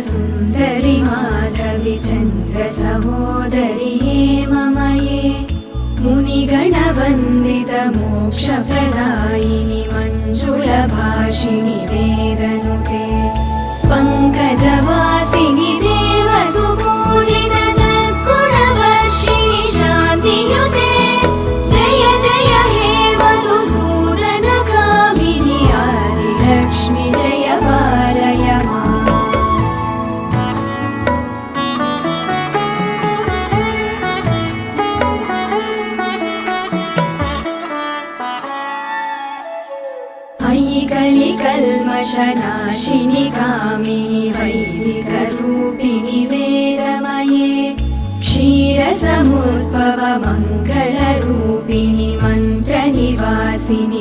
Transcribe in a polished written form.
सुन्दरि माधवि चन्द्र सहोदरि हेममये मुनिगणवन्दित मोक्षप्रदायिनि मञ्जुलभाषिणि वेदनुते पङ्कजवासिनि देवसुपूजित सद्गुणवर्षिणि शान्तियुते जय जय हे मधुसूदनकामिनि आदिलक्ष्मि जय पालय माम्। अयि कलिकल्मषनाशिनि कामिनि वैदिकरूपिणि वेदमये क्षीरसमुद्भव मङ्गलरूपिणि मन्त्रनिवासिनि